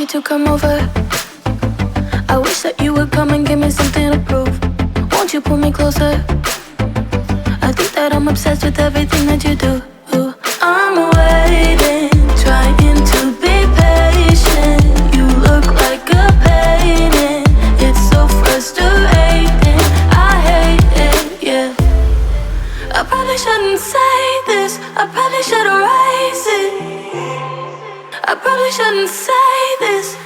to come over. I wish that you would come and give me something to prove. Won't you pull me closer? I think that I'm obsessed with everything that you do. I'm waiting, trying to be patient. You look like a painting. It's so frustrating. I hate it, yeah. I probably shouldn't say this. I probably should erase it. I probably shouldn't say this.